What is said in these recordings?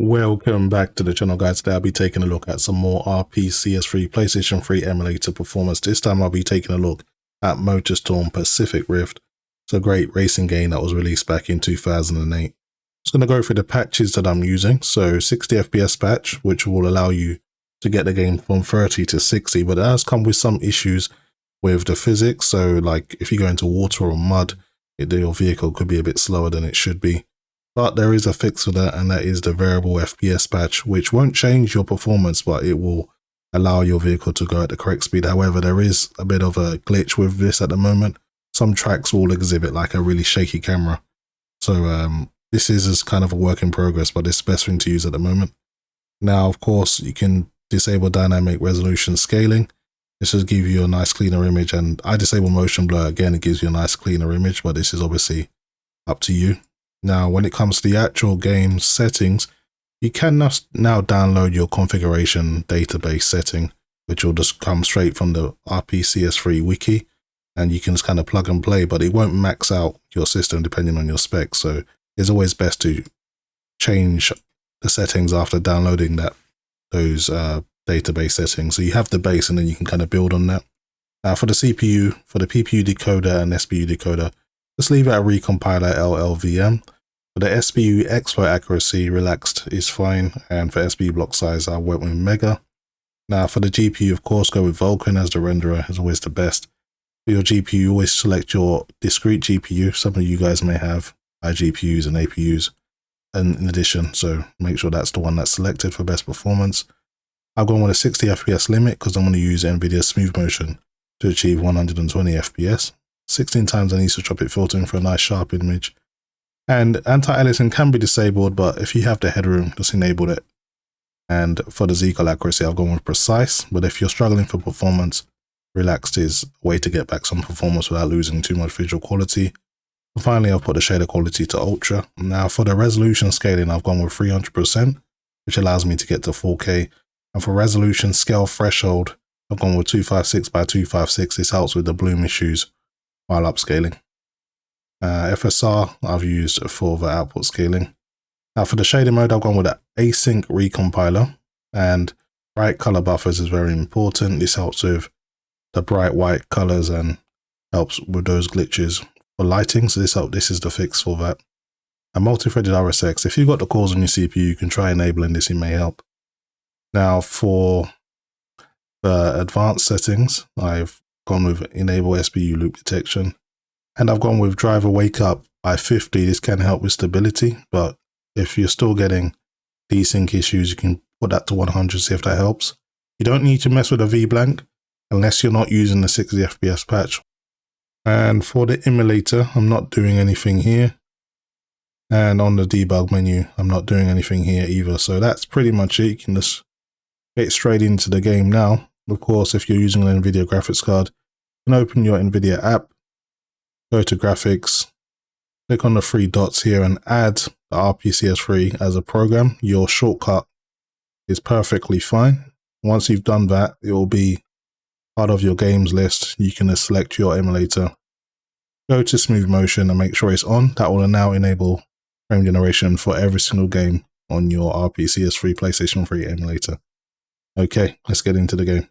Welcome back to the channel, guys. Today I'll be taking a look at some more RPCS3 PlayStation 3 emulator performance. This time I'll be taking a look at MotorStorm Pacific Rift. It's a great racing game that was released back in 2008. Just going to go through the patches that I'm using. So 60 FPS patch, which will allow you to get the game from 30 to 60, but it has come with some issues with the physics. So like if you go into water or mud, your vehicle could be a bit slower than it should be. But there is a fix for that, and that is the variable FPS patch, which won't change your performance, but it will allow your vehicle to go at the correct speed. However, there is a bit of a glitch with this at the moment. Some tracks will exhibit like a really shaky camera. So this is kind of a work in progress, but it's the best thing to use at the moment. Now, of course, you can disable dynamic resolution scaling. This will give you a nice cleaner image, and I disable motion blur. Again, it gives you a nice cleaner image, but this is obviously up to you. Now, when it comes to the actual game settings, you can now download your configuration database setting, which will just come straight from the RPCS3 wiki, and you can just kind of plug and play, but it won't max out your system depending on your specs. So it's always best to change the settings after downloading those database settings. So you have the base and then you can kind of build on that. Now for the CPU, for the PPU decoder and SPU decoder, just leave it at recompiler LLVM. For the SPU exploit accuracy, relaxed is fine, and for SPU block size, I went with Mega. Now for the GPU, of course, go with Vulkan as the renderer, is always the best. For your GPU, always select your discrete GPU. Some of you guys may have iGPUs and APUs in addition, so make sure that's the one that's selected for best performance. I've gone with a 60 FPS limit because I'm going to use Nvidia Smooth Motion to achieve 120 FPS. 16 times anisotropic filtering for a nice sharp image. And anti-aliasing can be disabled, but if you have the headroom, just enable it. And for the Z-call accuracy, I've gone with precise, but if you're struggling for performance, relaxed is a way to get back some performance without losing too much visual quality. And finally, I've put the shader quality to ultra. Now for the resolution scaling, I've gone with 300%, which allows me to get to 4K. And for resolution scale threshold, I've gone with 256 by 256. This helps with the bloom issues while upscaling. FSR I've used for the output scaling. Now for the shading mode, I've gone with an async recompiler, and bright color buffers is very important. This helps with the bright white colors and helps with those glitches for lighting. So this is the fix for that. A multi-threaded RSX. If you've got the cores on your CPU, you can try enabling this, it may help. Now for the advanced settings, I've gone with enable SPU loop detection. And I've gone with driver wake up by 50. This can help with stability, but if you're still getting desync issues, you can put that to 100, see if that helps. You don't need to mess with a V-blank unless you're not using the 60 FPS patch. And for the emulator, I'm not doing anything here. And on the debug menu, I'm not doing anything here either. So that's pretty much it. You can just get straight into the game now. Of course, if you're using an Nvidia graphics card, you can open your Nvidia app. Go to graphics, click on the three dots here and add the RPCS3 as a program. Your shortcut is perfectly fine. Once you've done that, it will be part of your games list. You can select your emulator, go to smooth motion and make sure it's on. That will now enable frame generation for every single game on your RPCS3 PlayStation 3 emulator. Okay, let's get into the game.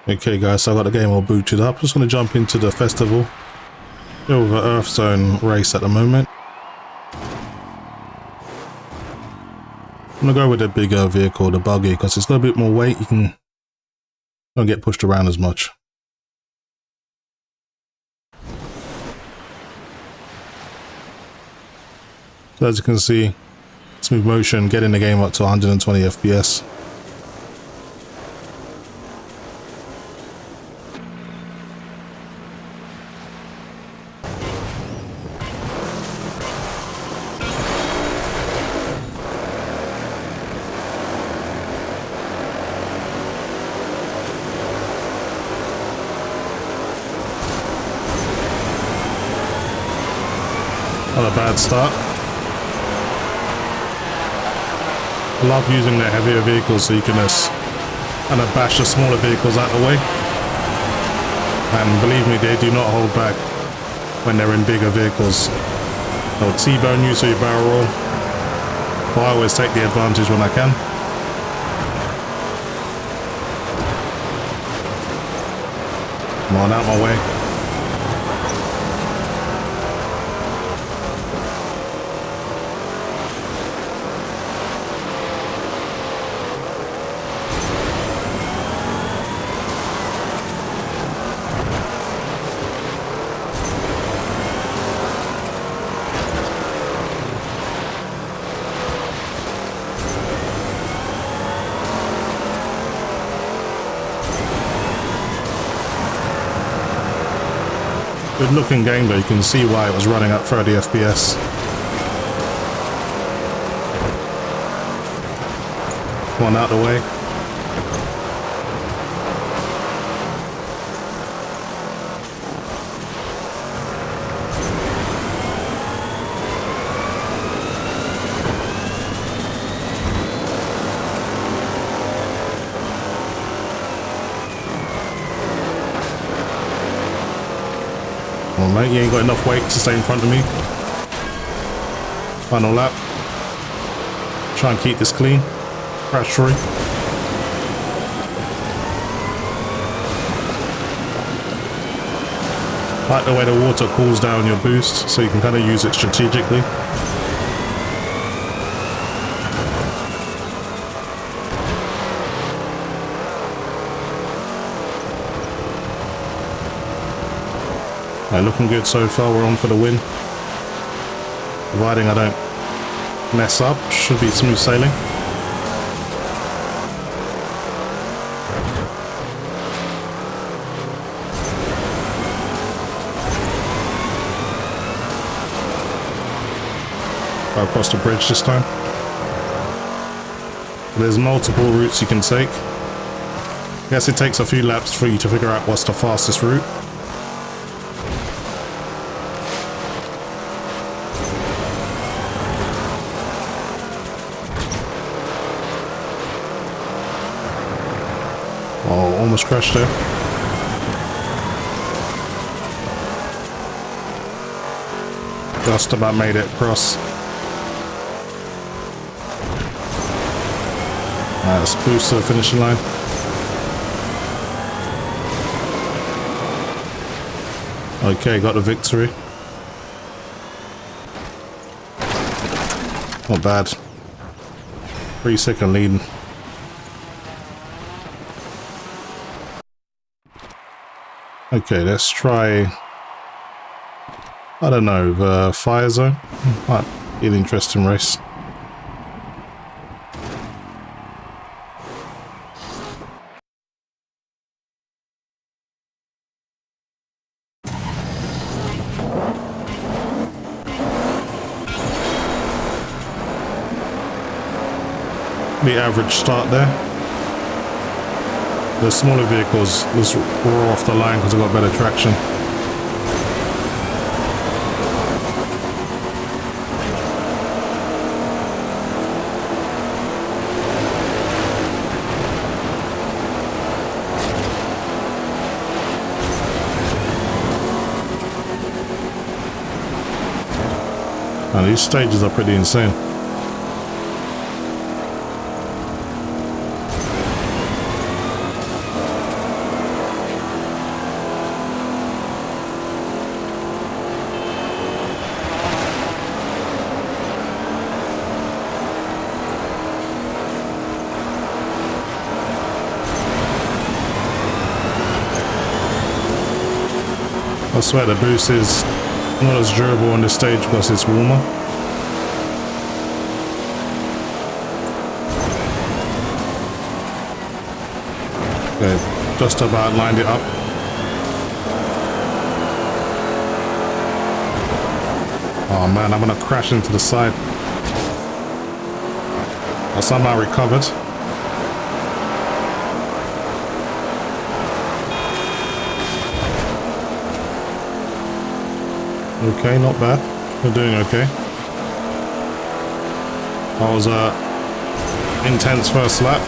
Okay guys, so I got the game all booted up. Just going to jump into the festival. Still with the Earth Zone race at the moment. I'm going to go with the bigger vehicle, the buggy, because it's got a bit more weight. You can don't get pushed around as much. So as you can see, smooth motion, getting the game up to 120 FPS. Not a bad start. I love using the heavier vehicles so you can just kind of bash the smaller vehicles out of the way. And believe me, they do not hold back when they're in bigger vehicles. They'll T-bone you so you barrel roll. but I always take the advantage when I can. Come on, out my way. Good looking game though, you can see why it was running at 30 FPS. One out the way. Well, mate, you ain't got enough weight to stay in front of me. Final lap. Try and keep this clean. Crash free. Like the way the water cools down your boost, so you can kind of use it strategically. Right, looking good so far, we're on for the win. Providing I don't mess up, should be smooth sailing. Go across the bridge this time. There's multiple routes you can take. I guess it takes a few laps for you to figure out what's the fastest route. Oh, almost crashed there. Just about made it across. Alright, let's boost to the finishing line. Okay, got the victory. Not bad. 3-second lead. Okay, let's try, I don't know, the fire zone. Might be an interesting race. The average start there. The smaller vehicles was raw off the line because I got better traction. And these stages are pretty insane. I swear the boost is not as durable on this stage because it's warmer. Okay, just about lined it up. Oh man, I'm gonna crash into the side. I somehow recovered. Okay, not bad. We're doing okay. That was a intense first lap.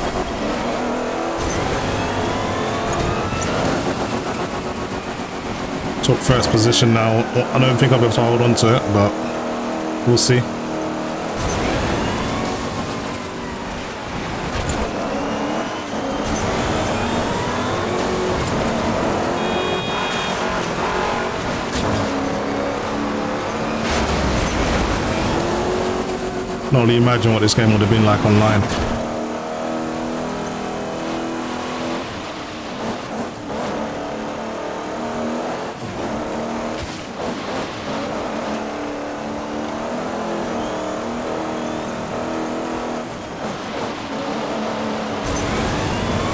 Took first position now. I don't think I'll be able to hold on to it, but we'll see. can only imagine what this game would have been like online.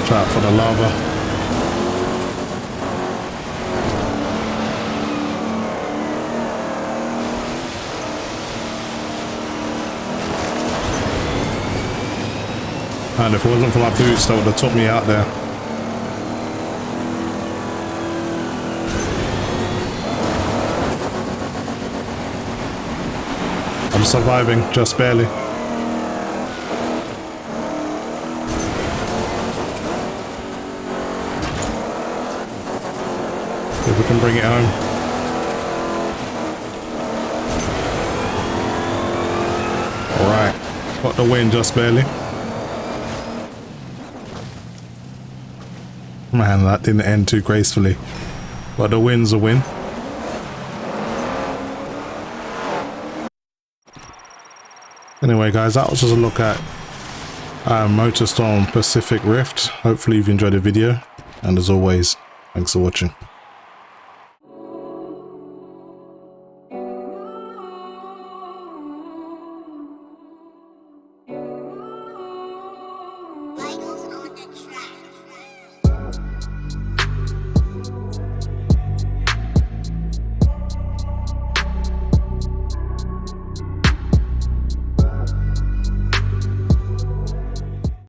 Try out for the lava. And if it wasn't for my boots, that would have took me out there. I'm surviving, just barely. If we can bring it home. Alright, got the win just barely. Man, that didn't end too gracefully, but the win's a win. Anyway guys, that was just a look at MotorStorm Pacific Rift. Hopefully you've enjoyed the video, and as always, thanks for watching.